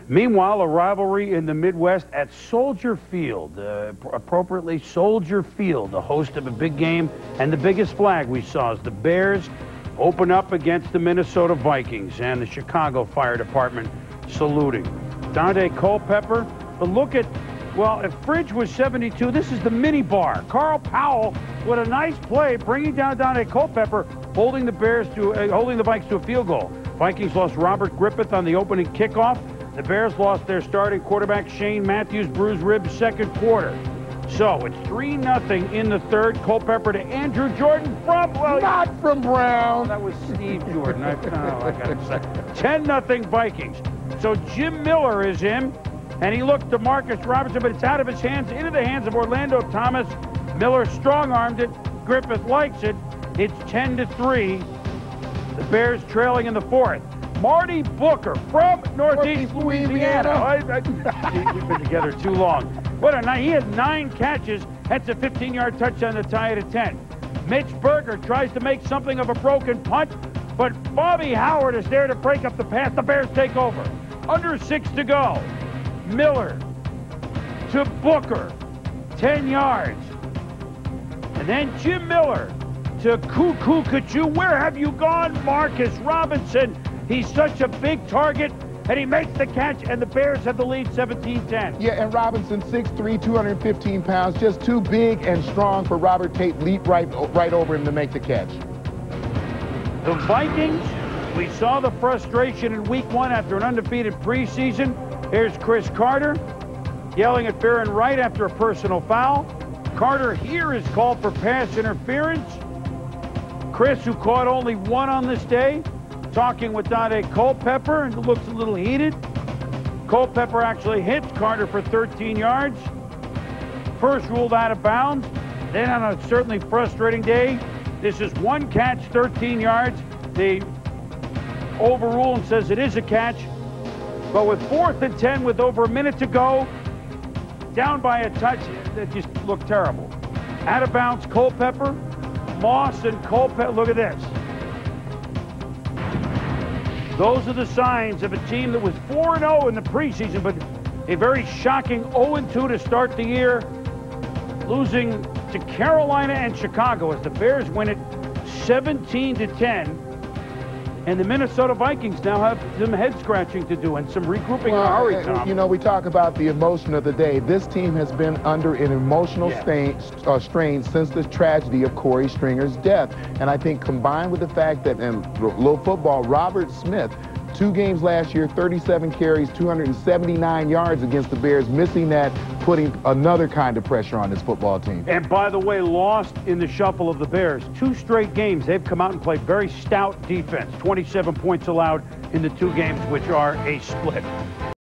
Meanwhile, a rivalry in the Midwest at Soldier Field, appropriately Soldier Field, the host of a big game, and the biggest flag we saw is the Bears open up against the Minnesota Vikings, and the Chicago Fire Department saluting. Dante Culpepper, but look at, well, if Fridge was 72, this is the mini bar. Carl Powell with a nice play, bringing down Dante Culpepper, holding the Vikings to a field goal. Vikings lost Robert Griffith on the opening kickoff. The Bears lost their starting quarterback, Shane Matthews, bruised ribs, second quarter. So it's 3-0 in the third. Culpepper to Andrew Jordan from, well, not from Brown. That was Steve Jordan. I got it set. 10-0 Vikings. So Jim Miller is in, and he looked to Marcus Robinson, but it's out of his hands, into the hands of Orlando Thomas. Miller strong-armed it. Griffith likes it. It's 10-3. The Bears trailing in the fourth. Marty Booker from Northeast Louisiana. We've been together too long. What a night. He had 9 catches. That's a 15-yard touchdown to tie it at 10. Mitch Berger tries to make something of a broken punt, but Bobby Howard is there to break up the pass. The Bears take over. Under 6 to go. Miller to Booker. 10 yards. And then Jim Miller to Cuckoo Kachu. Where have you gone, Marcus Robinson? He's such a big target, and he makes the catch, and the Bears have the lead 17-10. Yeah, and Robinson, 6'3", 215 pounds, just too big and strong for Robert Tate. Leap right over him to make the catch. The Vikings, we saw the frustration in week 1 after an undefeated preseason. Here's Chris Carter yelling at Farron Wright after a personal foul. Carter here is called for pass interference. Chris, who caught only 1 on this day, talking with Dante Culpepper, and looks a little heated. Culpepper actually hits Carter for 13 yards. First ruled out of bounds. Then on a certainly frustrating day, this is 1 catch, 13 yards. They overrule and says it is a catch. But with 4th and 10 with over a minute to go, down by a touch, that just looked terrible. Out of bounds, Culpepper, Moss and Culpepper, look at this. Those are the signs of a team that was 4-0 in the preseason, but a very shocking 0-2 to start the year, losing to Carolina and Chicago as the Bears win it 17-10. And the Minnesota Vikings now have some head-scratching to do and some regrouping in a hurry, Tom. You know, we talk about the emotion of the day. This team has been under an emotional strain since the tragedy of Corey Stringer's death. And I think combined with the fact that in little football, Robert Smith, 2 games last year, 37 carries, 279 yards against the Bears, missing that, putting another kind of pressure on this football team. And by the way, lost in the shuffle of the Bears. 2 straight games, they've come out and played very stout defense. 27 points allowed in the 2 games, which are a split.